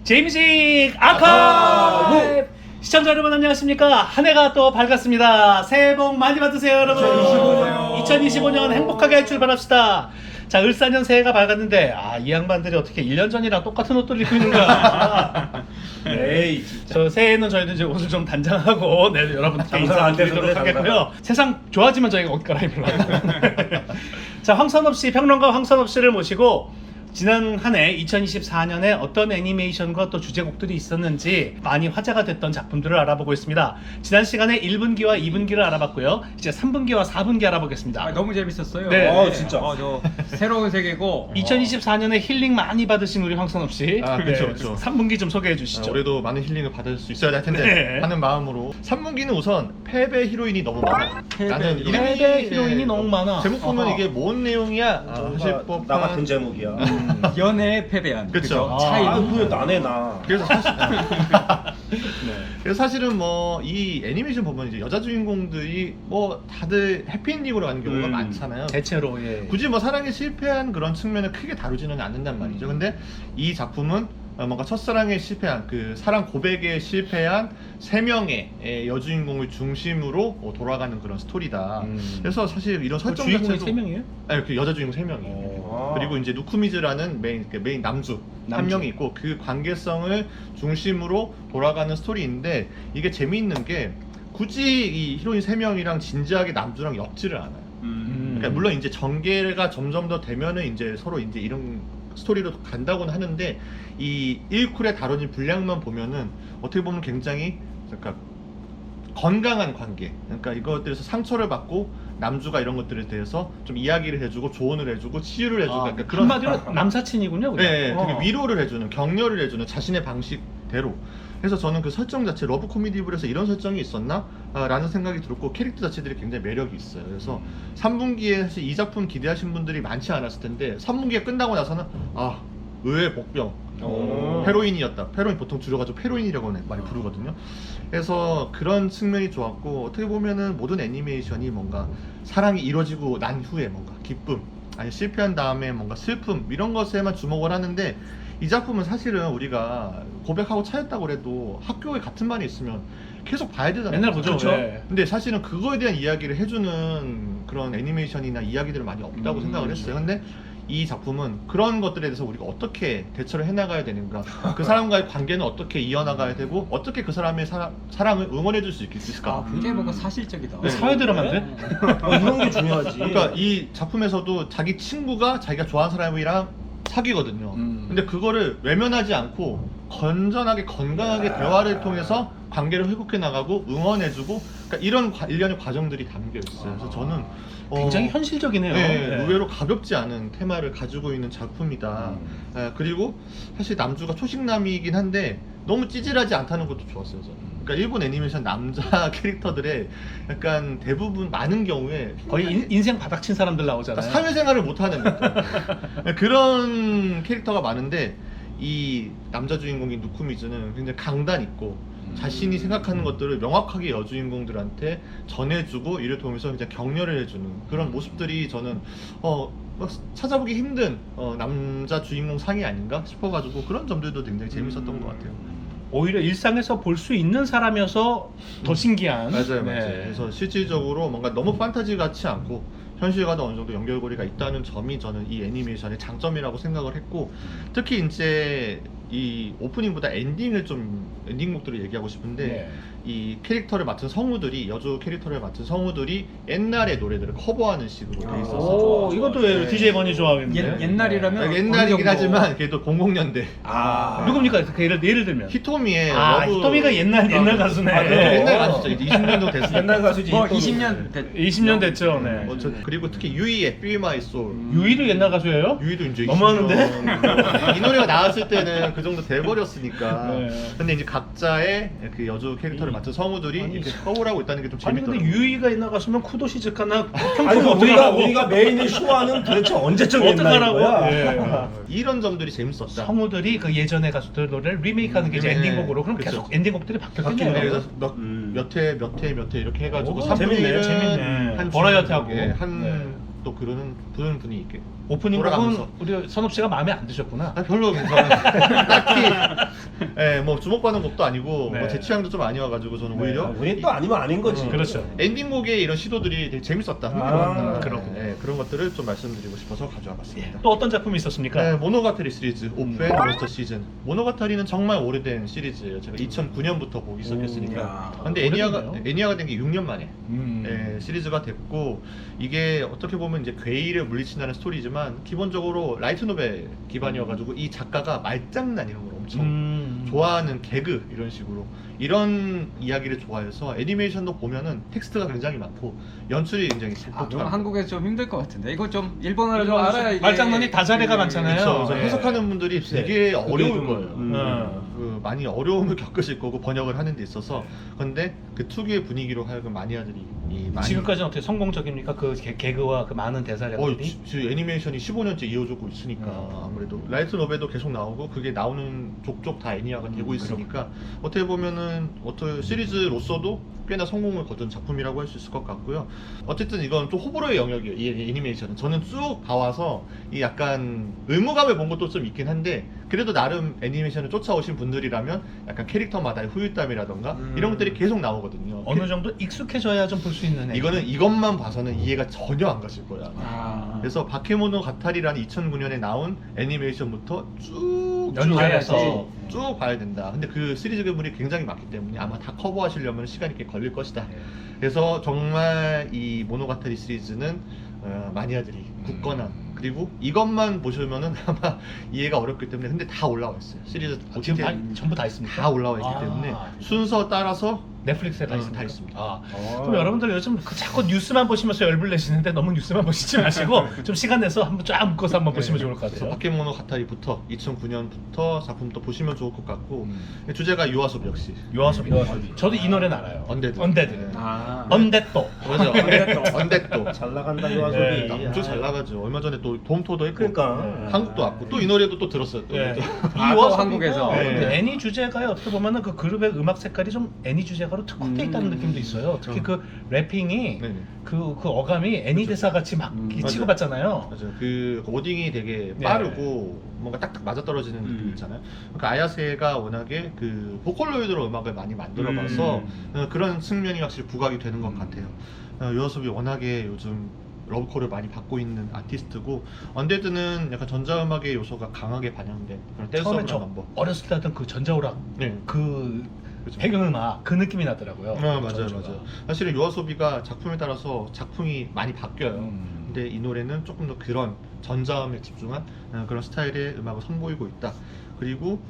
제이뮤직 아카이브! 시청자 여러분 안녕하십니까? 한 해가 또 밝았습니다. 새해 복 많이 받으세요 여러분. 2025년 행복하게 출발합시다. 자, 을사년 새해가 밝았는데 이 양반들이 어떻게 1년 전이랑 똑같은 옷들 입고 있는 거야. 에이 진짜. 저 새해에는 저희도 이제 옷을 좀 단장하고 여러분께 인사드리도록 하겠고요. 세상 좋아지면 저희가 옷 갈아입으러 자, 황선업 씨, 평론가 황선업 씨를 모시고 지난 한 해 2024년에 어떤 애니메이션과 또 주제곡들이 있었는지 많이 화제가 됐던 작품들을 알아보고 있습니다. 지난 시간에 1분기와 2분기를 알아봤고요. 이제 3분기와 4분기 알아보겠습니다. 너무 재밌었어요. 네. 진짜. 저 새로운 세계고 2024년에 힐링 많이 받으신 우리 황선업 씨. 그렇죠, 그렇죠. 3분기 좀 소개해 주시죠. 올해도 많은 힐링을 받을 수 있어야 할 텐데 네. 하는 마음으로 3분기는 우선 패배 히로인이 너무 많아. 나는 이름이 패배 히로인이 너무 많아. 제목 보면 이게 뭔 내용이야? 사실 법한 나 같은 제목이야. 연애에 패배한 그쵸. 차이. 왜 나네 나. 그래서 사실 그래서 사실은 뭐 이 애니메이션 보면 이제 여자 주인공들이 뭐 다들 해피엔딩으로 가는 경우가 많잖아요. 대체로 굳이 뭐 사랑에 실패한 그런 측면을 크게 다루지는 않는단 말이죠. 근데 이 작품은 뭔가 첫사랑에 실패한 그 사랑 고백에 실패한 세 명의 여주인공을 중심으로 돌아가는 그런 스토리다. 그래서 사실 이런 설정 주인공이 자체도 3명이에요? 아니, 그 여자 주인공 3명이에요. 그리고 이제 누쿠미즈라는 메인 남주 한 명이 있고 그 관계성을 중심으로 돌아가는 스토리인데 이게 재미있는 게 굳이 이 히로인 3명이랑 진지하게 남주랑 엮지를 않아요. 그러니까 물론 이제 전개가 점점 더 되면은 이제 서로 이제 이런 스토리로 간다고는 하는데 이 1쿨에 다뤄진 분량만 보면은 어떻게 보면 굉장히 그러니까 건강한 관계, 그러니까 이것들에서 상처를 받고 남주가 이런 것들에 대해서 좀 이야기를 해주고 조언을 해주고 치유를 해주고 그러니까 그런 한마디로 남사친이군요. 그냥. 네, 되게 위로를 해주는, 격려를 해주는 자신의 방식대로. 그래서 저는 그 설정 자체, 러브 코미디블에서 이런 설정이 있었나? 라는 생각이 들었고 캐릭터 자체들이 굉장히 매력이 있어요. 그래서 3분기에 사실 이 작품 기대하신 분들이 많지 않았을 텐데 3분기가 끝나고 나서는 의외의 복병 페로인이었다. 페로인 보통 줄여가지고 페로인이라고 많이 부르거든요. 그래서 그런 측면이 좋았고 어떻게 보면은 모든 애니메이션이 뭔가 사랑이 이루어지고 난 후에 뭔가 기쁨, 아니 실패한 다음에 뭔가 슬픔 이런 것에만 주목을 하는데 이 작품은 사실은 우리가 고백하고 차였다고 해도 학교에 같은 반이 있으면 계속 봐야 되잖아요. 맨날 보죠. 그렇죠? 네. 근데 사실은 그거에 대한 이야기를 해주는 그런 애니메이션이나 이야기들은 많이 없다고 생각을 했어요. 근데 이 작품은 그런 것들에 대해서 우리가 어떻게 대처를 해나가야 되는가, 그 사람과의 관계는 어떻게 이어나가야 되고 어떻게 그 사람의 사랑을 응원해줄 수 있을까. 굉장히 뭔가 사실적이다. 네. 사회 드라마인데? 이런 게 중요하지. 그러니까 이 작품에서도 자기 친구가 자기가 좋아하는 사람이랑 사귀거든요. 근데 그거를 외면하지 않고 건전하게 건강하게 대화를 통해서 관계를 회복해 나가고 응원해주고 그러니까 이런 일련의 과정들이 담겨 있어요. 그래서 저는 굉장히 현실적이네요. 네, 네. 의외로 가볍지 않은 테마를 가지고 있는 작품이다. 그리고 사실 남주가 초식남이긴 한데 너무 찌질하지 않다는 것도 좋았어요. 저는. 그러니까 일본 애니메이션 남자 캐릭터들의 약간 대부분 많은 경우에 거의 인생 바닥친 사람들 나오잖아요. 그러니까 사회생활을 못하는 그런 캐릭터가 많은데 이 남자 주인공인 누쿠미즈는 굉장히 강단 있고 자신이 생각하는 것들을 명확하게 여주인공들한테 전해주고 이를 통해서 그냥 격려를 해주는 그런 모습들이 저는 막 찾아보기 힘든 남자 주인공 상이 아닌가 싶어가지고 그런 점들도 굉장히 재밌었던 것 같아요. 오히려 일상에서 볼 수 있는 사람이어서 더 신기한. 맞아요, 네. 맞아요. 그래서 실질적으로 뭔가 너무 판타지 같지 않고 현실과도 어느 정도 연결고리가 있다는 점이 저는 이 애니메이션의 장점이라고 생각을 했고 특히 이제 이 오프닝보다 엔딩곡들을 얘기하고 싶은데 네. 이 캐릭터를 맡은 성우들이 여주 캐릭터를 맡은 성우들이 옛날의 노래들을 커버하는 식으로 돼 있었어요. 이것도 왜 DJ 번이 좋아하겠는데? 옛날이라면 옛날이긴 어느 정도? 하지만 그래도 00년대 누굽니까? 그 예를 들면 히토미의 히토미가 옛날 가수네. 옛날 가수죠. 이제 20년도 됐으니까. 옛날 가수지. 뭐 또. 20년 됐 20년 됐죠. 네. 그리고 특히 유이의 Feel My Soul. 유이도 옛날 가수예요? 유이도 이제 너무하는데? 이 노래가 나왔을 때는 그 정도 돼버렸으니까. 네. 근데 이제 각자의 그 여주 캐릭터를 맡은 성우들이 이렇게 커버하고 있다는 게 좀 아니 재밌더라고요. 근데 유이가 옛날 가수면 쿠도 시즈카나 아니 평소에 어떻게 우리가 하고 우리가 메인의 쇼하는 도대체 언제적 어떡하라고? 옛날인 거야? 이런 점들이 재밌었다. 성우들이 그 예전의 가수들 노래를 리메이크하는 게 이제 네. 엔딩곡으로 그럼 그쵸. 계속 엔딩곡들이 바뀌었겠네요. 그래서 몇 회 이렇게 해가지고 오, 3분의 재밌네, 1은 재밌네. 한 버라이어티하고. 한 네. 또 그러는 분위기 있게 오프닝 돌아가면서. 곡은 우리 선업 씨가 마음에 안 드셨구나. 아, 별로 괜찮아요. 딱히 뭐 주목받는 곡도 아니고 네. 뭐 제 취향도 좀 아니어가지고 저는 네. 오히려 우리 또 아니면 아닌 거지. 그렇죠. 엔딩곡의 이런 시도들이 되게 재밌었다, 아, 흥미로웠다. 그렇군요. 네, 그런 것들을 좀 말씀드리고 싶어서 가져와봤습니다. 또 어떤 작품이 있었습니까? 네, 모노가타리 시리즈 오펜 몬스터 시즌. 모노가타리는 정말 오래된 시리즈예요. 제가 2009년부터 보기 시작했으니까. 근데 오래됐네요. 애니아가 된 게 6년 만에 음. 네, 시리즈가 됐고, 이게 어떻게 보면 이제 괴이를 물리친다는 스토리지만 기본적으로 라이트 노벨 기반이어가지고 이 작가가 말장난 이런 걸 엄청 좋아하는 개그 이런 식으로 이런 이야기를 좋아해서 애니메이션도 보면은 텍스트가 굉장히 많고 연출이 굉장히 이건 독특하고. 한국에서 좀 힘들 것 같은데 이거 좀 일본어를 좀 알아야 이게 말장난이 다자리가 많잖아요. 그렇죠. 네. 해석하는 분들이 되게 어려울 좀, 거예요. 그 많이 어려움을 겪으실 거고 번역을 하는 데 있어서. 근데 그 특유의 분위기로 하여금 마니아들이 많이 지금까지는 어떻게 성공적입니까? 그 개그와 그 많은 대사량들이? 애니메이션이 15년째 이어지고 있으니까 아무래도 라이트 노벨도 계속 나오고 그게 나오는 족족 다 애니아가 되고 있으니까 어떻게 보면은 시리즈로서도 꽤나 성공을 거둔 작품이라고 할 수 있을 것 같고요. 어쨌든 이건 좀 호불호의 영역이에요. 이 애니메이션은 저는 쭉 봐와서 이 약간 의무감을 본 것도 좀 있긴 한데, 그래도 나름 애니메이션을 쫓아오신 분들이라면 약간 캐릭터마다의 후일담이라던가 이런 것들이 계속 나오거든요. 어느 정도 익숙해져야 좀 볼 수 있는 애니. 이거는 이것만 봐서는 이해가 전혀 안 가실 거야. 아. 그래서 바케모노 가타리라는 2009년에 나온 애니메이션부터 쭉 연결해서 쭉 봐야 된다. 근데 그 시리즈물이 굉장히 많기 때문에 아마 다 커버하시려면 시간이 꽤 걸릴 것이다. 그래서 정말 이 모노가타리 시리즈는 마니아들이 굳건한, 그리고 이것만 보시면은 아마 이해가 어렵기 때문에, 근데 다 올라와 있어요. 시리즈 지금 OTT 다, 전부 다 있습니까? 다 올라와 있기 아. 때문에 순서 따라서 넷플릭스에 다 다 있습니다. 있습니다. 아, 그럼 여러분들 요즘 자꾸 뉴스만 보시면서 열불 내시는데 너무 뉴스만 보시지 마시고 좀 시간 내서 한번 쫙 묶어서 한번 보시면 좋을 것 그래서 같아요. 바케모노 가타리부터 2009년부터 작품도 보시면 좋을 것 같고, 주제가 유아소비 역시 요아소비. 저도 이 노래는 알아요. 언데드. 언데드. 네. 아. 언데또. 맞아. 언데또 잘 나간다 요아소비. 네. 엄청 잘 나가죠. 얼마 전에 또 돔토도 했고, 그러니까. 한국도 왔고, 또 이 노래도 또 들었어요. 또. 예. 아, 또 한국에서. 근데 네. 애니 주제가에 어떻게 보면은 그 그룹의 음악 색깔이 좀 애니 주제가로 특화돼 있다는 느낌도 있어요. 특히 그 래핑이 네네. 그 어감이 애니 대사 같이 막 치고받잖아요. 맞아요. 그 워딩이 되게 네. 빠르고 뭔가 딱딱 맞아떨어지는 느낌 있잖아요. 그러니까 아야세가 워낙에 그 보컬로이드로 음악을 많이 만들어봐서 그런 측면이 확실히 부각이 되는 것 같아요. 요아소비 워낙에 요즘 러브콜을 많이 받고 있는 아티스트고, 언데드는 약간 전자음악의 요소가 강하게 반영된 그런 처음에 댄서블한 저 넘버. 어렸을 때 하던 그 전자오락 네. 그 그죠. 배경음악 그 느낌이 나더라고요. 맞아요, 전주가. 맞아요. 사실은 요아소비가 작품에 따라서 작품이 많이 바뀌어요. 근데 이 노래는 조금 더 그런 전자음에 집중한 그런 스타일의 음악을 선보이고 있다. 그리고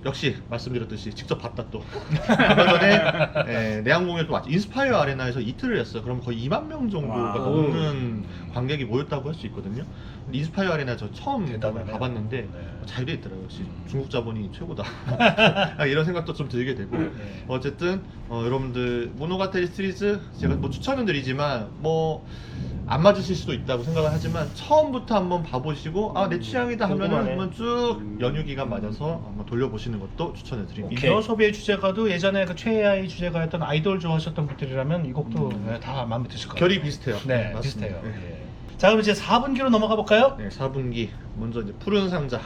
역시 말씀드렸듯이 직접 봤다 또. 얼마 전에 내한공연 또 왔죠. 인스파이어 아레나에서 이틀을 했어요. 그럼 거의 2만 명 정도가 와우. 넘는 관객이 모였다고 할 수 있거든요. 근데 인스파이어 아레나 저 처음 대단하네요. 가봤는데 네. 잘 돼 있더라고요. 역시 중국 자본이 최고다. 이런 생각도 좀 들게 되고. 네. 어쨌든 여러분들 모노가타리 시리즈 제가 뭐 추천은 드리지만 뭐 안 맞으실 수도 있다고 생각을 하지만 처음부터 한번 봐보시고 내 취향이다 하면은 궁금하네. 한번 쭉 연휴 기간 맞아서 한번 돌려보시는 것도 추천해 드립니다. 오케이. 요아소비의 주제가도 예전에 그 최애아이 주제가였던 아이돌 좋아하셨던 분들이라면 이 곡도 다 마음에 드실 것 같아요. 결이 비슷해요. 네, 맞습니다. 비슷해요. 네. 예. 자, 그럼 이제 4분기로 넘어가 볼까요? 네, 4분기 먼저 이제 푸른 상자.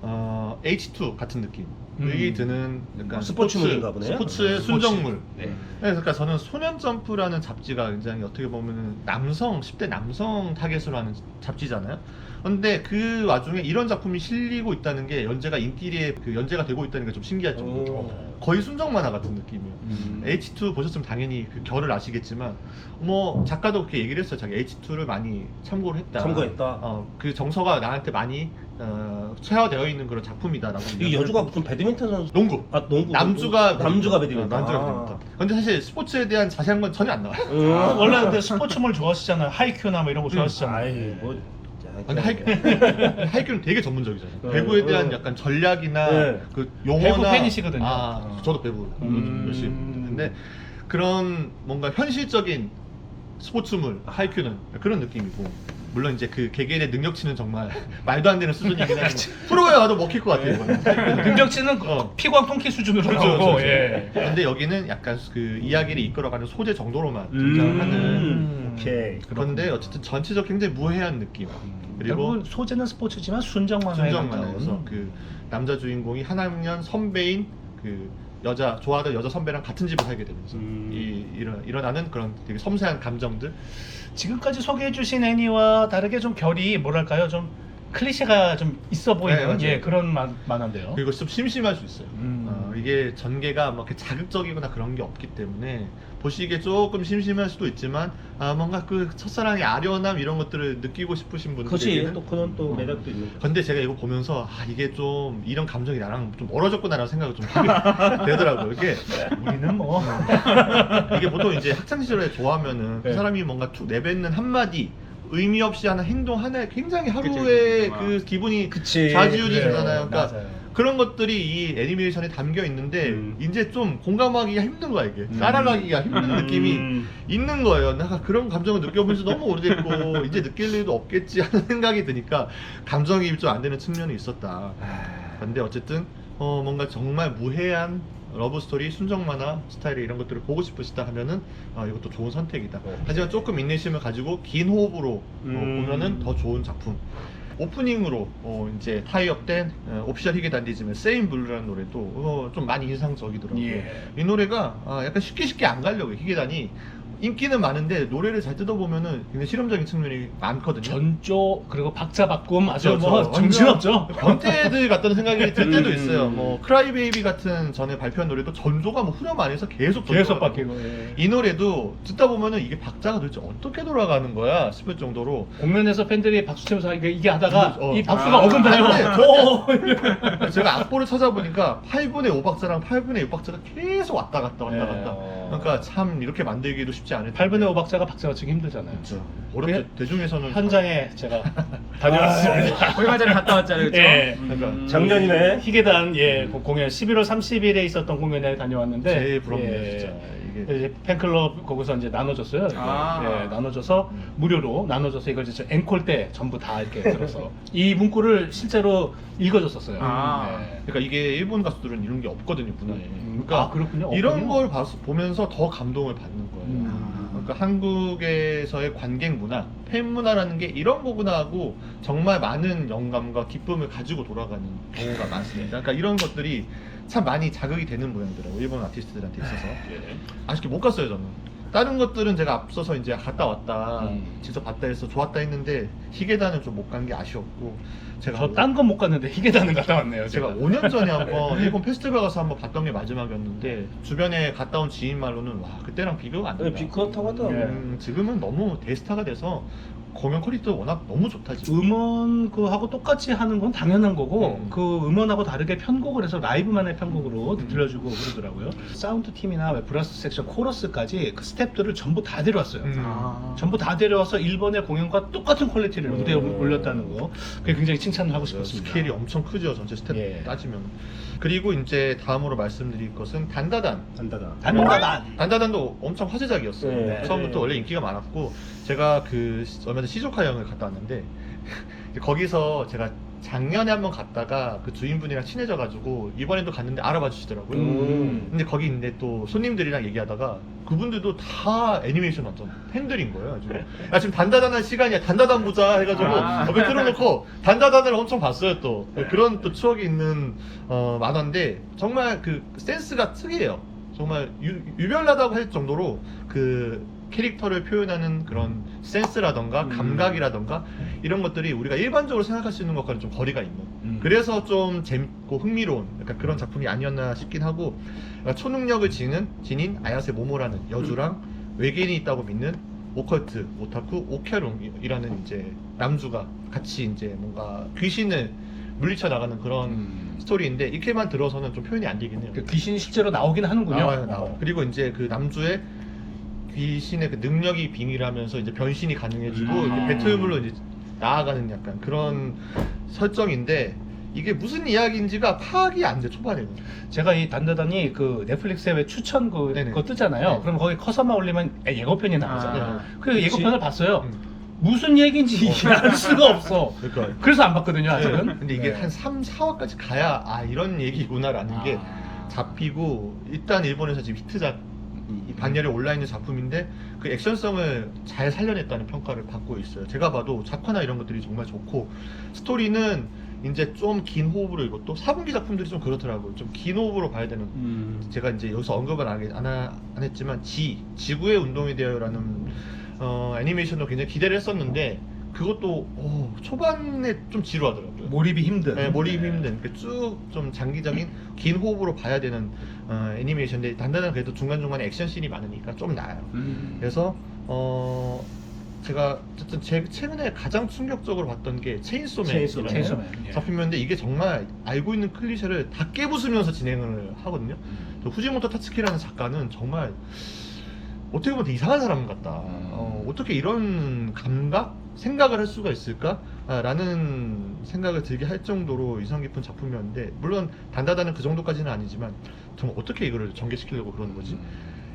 H2 같은 느낌이 드는 약간 스포츠물인가 보네요. 스포츠의 순정물. 네. 네, 그러니까 저는 소년 점프라는 잡지가 굉장히 어떻게 보면은 10대 남성 타겟으로 하는 잡지잖아요. 근데 그 와중에 이런 작품이 실리고 있다는 게 연재가 인기리에 그 연재가 되고 있다는 게 좀 신기할 정도로 거의 순정 만화 같은 느낌이에요. H2 보셨으면 당연히 그 결을 아시겠지만 뭐 작가도 그렇게 얘기를 했어요. 자기 H2를 많이 참고를 했다. 참고했다. 그 정서가 나한테 많이 체화되어 있는 그런 작품이다라고. 이 여주가 무슨 배드민턴 선수? 농구. 농구. 남주가 남주가 배드민턴. 남주가 아. 배드민턴. 근데 사실 스포츠에 대한 자세한 건 전혀 안 나와요. 원래 근데 스포츠물 좋아하시잖아요. 하이큐나 뭐 이런 거 좋아하시잖아요. 아이 예. 뭐. 근데 하이큐는 되게 전문적이잖아요. 배구에 대한 약간 전략이나 네. 그 용어나 배구 팬이시거든요. 저도 배구 열심히 했는데 그런 뭔가 현실적인 스포츠물 하이큐는 그런 느낌이고, 물론 이제 그 개개인의 능력치는 정말 말도 안 되는 수준이긴 한데 프로에 와도 먹힐 것 같아요. 이거는. 능력치는 피광 통키 수준으로 나오고. 그렇죠. 예. 근데 여기는 약간 그 이야기를 이끌어가는 소재 정도로만 등장하는. 오케이. 그런데 어쨌든 전체적 굉장히 무해한 느낌. 그리고 결국은 소재는 스포츠지만 순정 만화에 음. 순정만화에서 그 남자 주인공이 한 학년 선배인 그 여자 좋아하던 여자 선배랑 같은 집에 살게 되면서 일어나는 그런 되게 섬세한 감정들. 지금까지 소개해주신 애니와 다르게 좀 결이 뭐랄까요, 좀 클리셰가 좀 있어 보이는 네, 맞아요. 예 그런 만화인데요. 그리고 좀 심심할 수 있어요. 음. 이게 전개가 막 이렇게 자극적이거나 그런 게 없기 때문에 보시기에 조금 심심할 수도 있지만 뭔가 그 첫사랑의 아련함 이런 것들을 느끼고 싶으신 그렇지. 분들에게는 또 그런 또 매력도 있는 거. 근데 제가 이거 보면서 이게 좀 이런 감정이 나랑 좀 멀어졌구나라는 생각이 좀 하게 되더라고요. 이게 우리는 뭐 이게 보통 이제 학창 시절에 좋아하면은 네. 그 사람이 뭔가 내뱉는 한마디 의미 없이 하는 행동 하나에 굉장히 하루에 그치. 그 기분이 그치. 좌지우지 네, 되잖아요. 그러니까 맞아요. 그런 것들이 이 애니메이션에 담겨 있는데 이제 좀 공감하기가 힘든 거야 이게. 따라가기가 힘든 느낌이 있는 거예요. 내가 그런 감정을 느껴본 지 너무 오래됐고 이제 느낄 일도 없겠지 하는 생각이 드니까 감정이입이 좀 안 되는 측면이 있었다. 근데 어쨌든 뭔가 정말 무해한 러브 스토리, 순정 만화 스타일의 이런 것들을 보고 싶으시다 하면은 이것도 좋은 선택이다. 하지만 조금 인내심을 가지고 긴 호흡으로 보면은 더 좋은 작품. 오프닝으로 이제 타이업된 오피셜 히게단디즘의 세인 블루라는 노래도 좀 많이 인상적이더라고요. 예. 이 노래가 약간 쉽게 안 가려고 히게단이 인기는 많은데 노래를 잘 뜯어보면은 굉장히 실험적인 측면이 많거든요. 전조 그리고 박자 바꿈 아주 그렇죠. 뭐 완전 정신없죠. 변태들 같다는 생각이 들 때도 있어요. 뭐 크라이베이비 같은 전에 발표한 노래도 전조가 뭐 후렴 안에서 계속 계속 변조가 바뀌고 되고. 예. 이 노래도 듣다 보면은 이게 박자가 도대체 어떻게 돌아가는 거야 싶을 정도로 공연에서 팬들이 박수 치면서 이게 하다가 이 박수가 아, 어긋나요. 안 돼. 제가 악보를 찾아보니까 8분의 5박자랑 8분의 6박자가 계속 왔다 갔다 왔다 예. 갔다. 그러니까 참 이렇게 만들기도 쉽지 않을 8분의 5박자가 박자 맞추기 힘들잖아요. 어렵죠. 대중에서는 현장에 제가 다녀왔습니다. 얼마 전에 갔다 왔잖아요, 그렇죠? 예. 그러니까 작년이네. 희계단 그 공연 11월 30일에 있었던 공연에 다녀왔는데 제일 부럽네요, 예. 진짜. 이게 이제 팬클럽 거기서 이제 나눠줬어요. 이거. 아. 예, 나눠줘서 무료로 나눠줘서 이걸 이제 앵콜 때 전부 다 이렇게 들어서 이 문구를 실제로 읽어줬었어요. 아. 예. 그러니까 이게 일본 가수들은 이런 게 없거든요 문화에. 아, 그렇군요. 이런 없군요. 걸 보면서 더 감동을 받는 거예요. 그러니까 한국에서의 관객 문화, 팬 문화라는 게 이런 거구나 하고 정말 많은 영감과 기쁨을 가지고 돌아가는 경우가 많습니다. 그러니까 이런 것들이 참 많이 자극이 되는 모양이더라고요. 일본 아티스트들한테 있어서. 아쉽게 못 갔어요 저는. 다른 것들은 제가 앞서서 이제 갔다 왔다, 직접 봤다 해서 좋았다 했는데 히게단은 좀 못 간 게 아쉬웠고 제가 저 딴 건 못 갔는데 희계단은 갔다 왔네요. 제가 5년 전에 한번 일본 페스티벌 가서 한번 봤던 게 마지막이었는데 주변에 갔다 온 지인 말로는 와 그때랑 비교가 안 된다. 그렇다고 하더라고요. 지금은 너무 대스타가 돼서 공연 퀄리티도 워낙 너무 좋다 지금. 음원 그하고 똑같이 하는 건 당연한 거고 그 음원하고 다르게 편곡을 해서 라이브만의 편곡으로 들려주고 그러더라고요. 사운드 팀이나 브라스 섹션, 코러스까지 그 스텝들을 전부 다 데려왔어요. 전부 다 데려와서 일본의 공연과 똑같은 퀄리티를 무대에 올렸다는 거, 그게 굉장히 칭찬을 하고 싶었습니다. 스케일이 엄청 크죠 전체 스텝 예. 따지면. 그리고 이제 다음으로 말씀드릴 것은 단다단. 단다단도 엄청 화제작이었어요. 네. 처음부터 원래 인기가 많았고 제가 그 얼마 전 시조카 여행을 갔다 왔는데 거기서 제가 작년에 한번 갔다가 그 주인분이랑 친해져가지고 이번에도 갔는데 알아봐 주시더라고요. 근데 거기 있는데 또 손님들이랑 얘기하다가 그분들도 다 애니메이션 완전 팬들인 거예요. 지금 단다단한 시간이야. 단다단 보자 해가지고 옆에 틀어놓고 단다단을 엄청 봤어요. 또 그런 또 추억이 있는 만화인데 정말 그 센스가 특이해요. 정말 유별나다고 할 정도로 그 캐릭터를 표현하는 그런 센스라던가 감각이라던가 이런 것들이 우리가 일반적으로 생각할 수 있는 것과는 좀 거리가 있는 그래서 좀 재밌고 흥미로운 약간 그런 작품이 아니었나 싶긴 하고 그러니까 초능력을 지닌 아야세 모모라는 여주랑 외계인이 있다고 믿는 오컬트 오타쿠 오캬룽이라는 이제 남주가 같이 이제 뭔가 귀신을 물리쳐 나가는 그런 스토리인데 이렇게만 들어서는 좀 표현이 안 되긴 해요. 그 귀신이 실제로 나오긴 하는군요. 나와요. 그리고 이제 그 남주의 귀신의 그 능력이 빙의하면서 이제 변신이 가능해지고 이제 배틀물로 이제 나아가는 약간 그런 설정인데 이게 무슨 이야기인지가 파악이 안 돼 초반에는. 제가 이 단다단이 그 넷플릭스에 왜 추천 네네. 그거 뜨잖아요. 네. 그럼 거기 커서만 올리면 예고편이 나오잖아요. 그 예고편을 봤어요. 음. 무슨 얘기인지 이게 알 수가 없어. 그러니까. 그래서 안 봤거든요, 아직은. 네. 근데 이게 네. 한 3, 4화까지 가야 이런 얘기구나라는 게 잡히고 일단 일본에서 지금 히트작 이 반열에 올라있는 작품인데 그 액션성을 잘 살려냈다는 평가를 받고 있어요. 제가 봐도 작화나 이런 것들이 정말 좋고 스토리는 이제 좀 긴 호흡으로 이것도 4분기 작품들이 좀 그렇더라고요. 좀 긴 호흡으로 봐야 되는 제가 이제 여기서 언급을 안 했지만 지구의 운동이 되어라는 애니메이션도 굉장히 기대를 했었는데 그것도 초반에 좀 지루하더라고요. 몰입이 힘든. 네, 몰입이 힘든 쭉 좀 장기적인 긴 호흡으로 봐야 되는 애니메이션인데 단단한 그래도 중간중간에 액션씬이 많으니까 좀 나아요. 그래서 제가 어쨌든 최근에 가장 충격적으로 봤던 게 체인소맨이라는 체인소맨, 예. 작품이었는데 이게 정말 알고 있는 클리셰를 다 깨부수면서 진행을 하거든요. 또 후지모토 타츠키라는 작가는 정말 어떻게 보면 되게 이상한 사람 같다. 어떻게 이런 감각? 생각을 할 수가 있을까? 라는 생각을 들게 할 정도로 인상 깊은 작품이었는데 물론 단다다는 그 정도까지는 아니지만 정말 어떻게 이거를 전개시키려고 그러는 거지?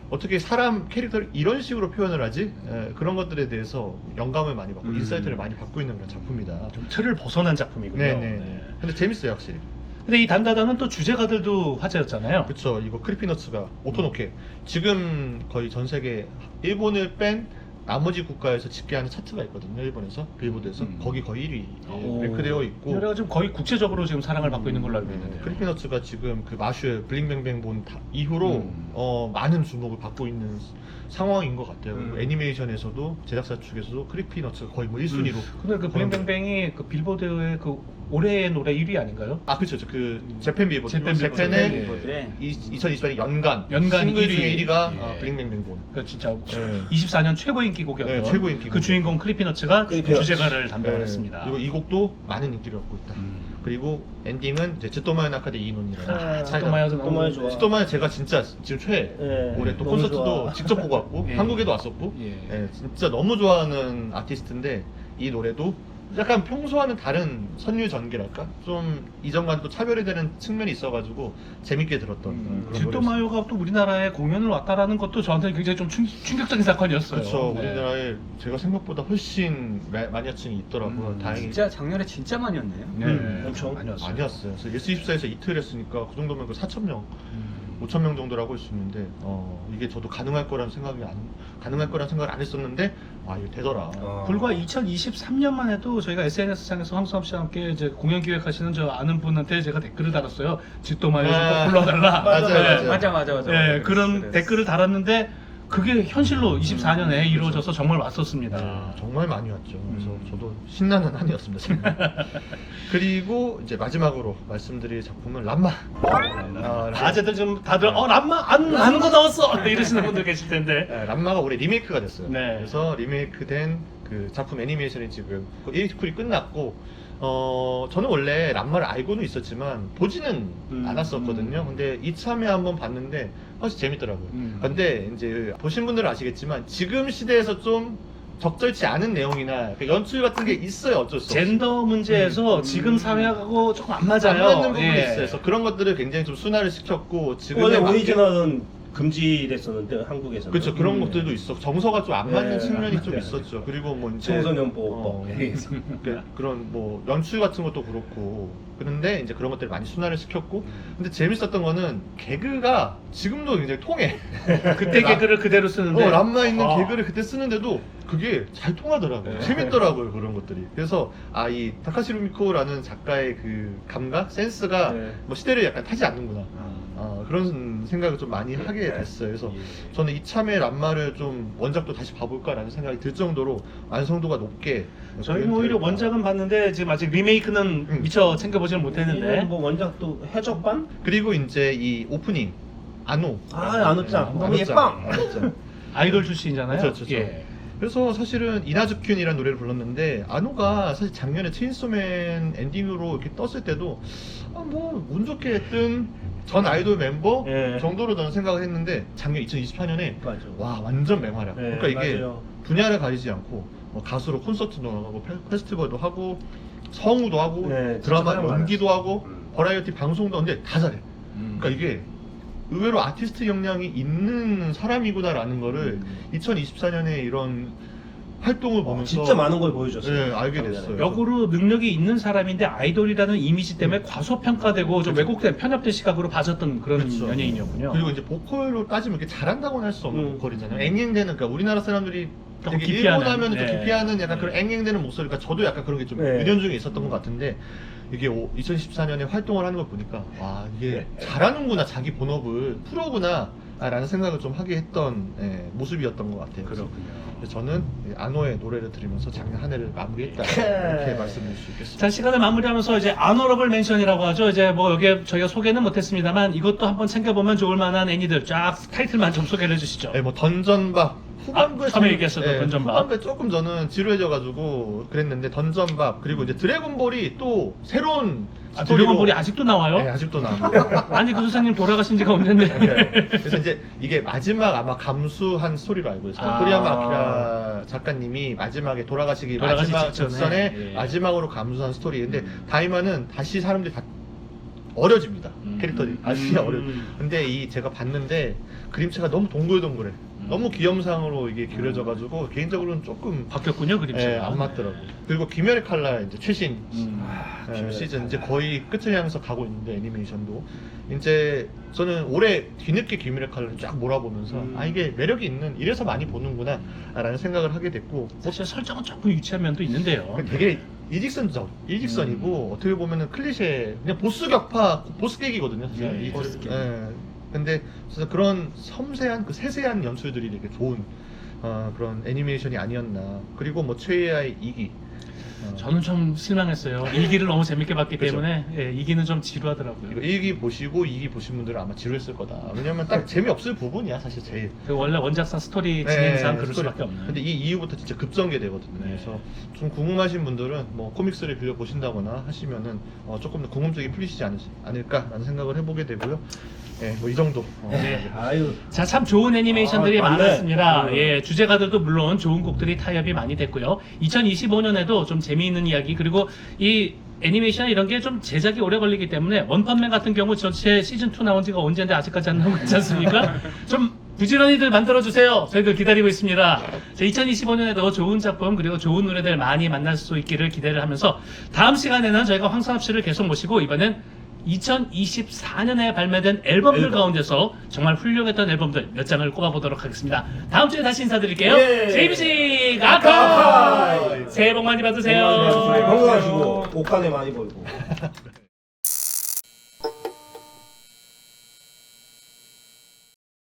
어떻게 사람 캐릭터를 이런 식으로 표현을 하지? 그런 것들에 대해서 영감을 많이 받고 인사이트를 많이 받고 있는 그런 작품이다. 좀 틀을 벗어난 작품이군요. 네네. 네. 근데 재밌어요 확실히. 근데 이 단다다는 또 주제가들도 화제였잖아요. 그쵸. 이거 크리피너츠가 오토노케 지금 거의 전 세계 일본을 뺀 나머지 국가에서 집계하는 차트가 있거든요. 일본에서 빌보드에서 거기 거의 1위 랭크되어 있고. 그래가 지금 거의 국제적으로 지금 사랑을 받고 있는 걸로 알고 있는데요. 크리피너츠가 지금 그 마슈 블링뱅뱅 본 이후로 많은 주목을 받고 있는 상황인 것 같아요. 그리고 애니메이션에서도 제작사 측에서도 크리피너츠가 거의 뭐 1순위로. 근데 그 블링뱅뱅이 그 빌보드의 그 올해의 노래 1위 아닌가요? 아 그렇죠. 그 재팬 빌보드. 재팬 재팬의 빌보드에 2028년 연간 일 싱글 위. 중에 1위가 예. 블링뱅뱅 본. 그 진짜 네. 24년 최고 인기곡이었던 네, 최고 인기곡. 그 주인공 크리피너츠가 크리피너츠. 주제가를 담당을 했습니다. 그리고 이 곡도 많은 인기를 얻고 있다. 그리고 엔딩은 이제 츠토마요 나카데 이논이라는 츠토마요도 너무 너무 좋아. 츠토마요 제가 진짜 지금 최애. 예, 올해 또 너무 콘서트도 좋아. 직접 보고 왔고 예. 한국에도 왔었고 예. 예, 진짜 너무 좋아하는 아티스트인데 이 노래도 약간 평소와는 다른 선율 전개랄까? 좀 이전과는 또 차별이 되는 측면이 있어가지고 재밌게 들었던 그런 노래였어요. 즈토마요가 또 우리나라에 공연을 왔다라는 것도 저한테는 굉장히 좀 충격적인 사건이었어요. 그렇죠. 네. 우리나라에 제가 생각보다 훨씬 마니아층이 있더라고요. 다행히 진짜 작년에 진짜 많이 왔네요. 네, 엄청 많이 왔어요. 많이 왔어요. 그래서 예스24에서 이틀 했으니까 그 정도면 그 4,000명, 5,000명 정도라고 할 수 있는데 이게 저도 가능할 거라는 생각을 안 했었는데 이게 되더라. 불과 2023년만 해도 저희가 SNS상에서 황수업 씨와 함께 이제 공연 기획하시는 저 아는 분한테 제가 댓글을 달았어요. 즈토마요 좀 불러달라. 맞아요. 맞아. 네, 그런 그랬어. 댓글을 달았는데 그게 현실로 24년에 이루어져서 정말 왔었습니다. 정말 많이 왔죠. 그래서 저도 신나는 한 해였습니다. 정말. 그리고 이제 마지막으로 말씀드릴 작품은 람마. 아재들 좀 다들 람마 안 하는 거 나왔어 이러시는 분들 계실 텐데. 람마가 올해 리메이크가 됐어요. 네. 그래서 리메이크된 그 작품 애니메이션이 지금 1쿨이 끝났고 저는 원래 람마를 알고는 있었지만 보지는 않았었거든요. 근데 이참에 한번 봤는데 훨씬 재밌더라고요. 근데 이제 보신 분들은 아시겠지만 지금 시대에서 좀 적절치 않은 내용이나 그 연출 같은 게 있어요. 어쩔 수 없이. 젠더 문제에서 지금 사회하고 조금 안 맞아요. 안 맞는 부분이 예. 있어요. 그래서 그런 것들을 굉장히 좀 순화를 시켰고 원래 지금의 오리지널은 금지됐었는데 한국에서는. 그렇죠. 그런 것들도 있어. 정서가 좀 안 맞는 네, 측면이 안 좀 맞아요. 있었죠. 그리고 뭐 이제 청소년 보호법. 그런 뭐 연출 같은 것도 그렇고 그런데 이제 그런 것들을 많이 순화를 시켰고 근데 재밌었던 거는 개그가 지금도 굉장히 통해. 그때 개그를 그대로 쓰는데 람마 있는 개그를 그때 쓰는데도 그게 잘 통하더라고요. 재밌더라고요 그런 것들이. 그래서 이 타카시로 미코라는 작가의 그 감각, 센스가 네. 뭐 시대를 약간 타지 않는구나. 그런 생각을 좀 많이 하게 됐어요. 그래서 저는 이참에 람마를 좀 원작도 다시 봐볼까라는 생각이 들 정도로 완성도가 높게. 저희는 오히려 원작은 봤는데 지금 아직 리메이크는 미처 챙겨보지는 못했는데 뭐 원작도 해적반? 그리고 이제 이 오프닝 아노. 안오짱 너무 예빵. 안오짱. 아이돌 출신이잖아요. 그렇죠. 예. 그래서 사실은 이나즈큐이라는 노래를 불렀는데 아노가 사실 작년에 체인소맨 엔딩으로 이렇게 떴을 때도 뭐 운 좋게 뜬 전 아이돌 멤버 예. 정도로 저는 생각을 했는데 작년 2024년에 맞아. 와 완전 맹활약. 예, 그러니까 이게 맞아요. 분야를 가리지 않고 뭐 가수로 콘서트도 하고 페스티벌도 하고 성우도 하고 네, 드라마 진짜 연기도 하고 버라이어티 방송도 하는데 다 잘해. 그러니까 이게 의외로 아티스트 역량이 있는 사람이구나라는 거를 2024년에 이런 활동을 보면서 진짜 많은 걸 보여줬어요. 네, 알게 됐어요. 역으로 능력이 있는 사람인데 아이돌이라는 이미지 때문에 과소평가되고 좀 왜곡된 편협된 시각으로 봐졌던 그런 그렇죠. 연예인이었군요. 그리고 이제 보컬로 따지면 이렇게 잘한다고는 할 수 없는 보컬이잖아요. 앵앵대는 그러니까 우리나라 사람들이 조금 되게 기피하는, 일본 하면 좀 네. 기피하는 약간 그런 앵앵대는 목소리가 저도 약간 그런 게 좀 네. 은연중에 있었던 것 같은데 이게 2014년에 활동을 하는 걸 보니까 와 이게 잘하는구나 자기 본업을 프로구나 라는 생각을 좀 하게 했던 모습이었던 것 같아요. 그래서 저는 안호의 노래를 들으면서 작년 한 해를 마무리했다 이렇게 말씀드릴 수 있겠습니다. 자, 시간을 마무리하면서 이제 아너러블 멘션이라고 하죠. 이제 뭐 여기 저희가 소개는 못했습니다만 이것도 한번 챙겨보면 좋을 만한 애니들 쫙 타이틀만 좀 소개를 해주시죠. 뭐 던전밥 후반부에 처음에 얘기했었던 던전밥. 후반부에 조금 저는 지루해져가지고 그랬는데 던전밥 그리고 이제 드래곤볼이 또 새로운 스토리로 드래곤볼이 아직도 나와요? 네, 아직도 나옵니다. 아니 그 선생님 돌아가신 지가 언젠데. 그래서 이제 이게 마지막 아마 감수한 스토리로 알고 있어요. 아. 토리야마 아키라 작가님이 마지막에 돌아가시기 마지막 직전에. 직전에 예. 마지막으로 감수한 스토리인데 다이마는 다시 사람들이 다 어려집니다. 캐릭터들이 다시 어려. 근데 이 제가 봤는데 그림체가 너무 동글동글해. 너무 귀염상으로 이게 그려져가지고 개인적으로는 조금 바뀌었군요 그림체가. 안 맞더라고. 그리고 귀멸의 칼날 이제 최신 시즌 이제 거의 끝을 향해서 가고 있는데 애니메이션도 이제 저는 올해 뒤늦게 귀멸의 칼날을 쫙 몰아보면서 아 이게 매력이 있는 이래서 많이 보는구나라는 생각을 하게 됐고 사실 설정은 조금 유치한 면도 있는데요. 되게 일직선이고 어떻게 보면은 클리셰 그냥 보스 격파 보스 깨기거든요. 사실. 네, 보스 깨기. 근데 그래서 그런 섬세한 그 세세한 연출들이 되게 좋은 그런 애니메이션이 아니었나. 그리고 뭐 최애의 2기. 저는 좀 실망했어요. 1기를 너무 재밌게 봤기 그렇죠. 때문에 2기는 좀 지루하더라고요. 이거 1기 보시고 2기 보신 분들은 아마 지루했을 거다. 왜냐면 딱 재미없을 부분이야 사실 제일. 그 원래 원작상 스토리 진행상 그럴 스토리. 수밖에 없는. 근데 이 이후부터 진짜 급전개되거든요. 네. 그래서 좀 궁금하신 분들은 뭐 코믹스를 빌려 보신다거나 하시면은 조금 더 궁금증이 풀리시지 않을까라는 생각을 해보게 되고요. 뭐 이 정도. 네. 아유. 자, 참 좋은 애니메이션들이 맞네. 많았습니다. 예, 주제가들도 물론 좋은 곡들이 타협이 많이 됐고요. 2025년에도 좀 재미있는 이야기 그리고 이 애니메이션 이런 게 좀 제작이 오래 걸리기 때문에 원펀맨 같은 경우 전체 시즌 2 나온 지가 언제인데 아직까지 안 나오고 있지 않습니까? 좀 부지런히들 만들어주세요. 저희들 기다리고 있습니다. 자, 2025년에도 좋은 작품 그리고 좋은 노래들 많이 만날 수 있기를 기대를 하면서 다음 시간에는 저희가 황선합 씨를 계속 모시고 이번엔 2024년에 발매된 앨범들 가운데서 정말 훌륭했던 앨범들 몇 장을 꼽아보도록 하겠습니다. 다음 주에 다시 인사드릴게요. 예. JBC 아카! 아카이! 새해 복 많이 받으세요. 건강하시고 옷간에 많이 보이고.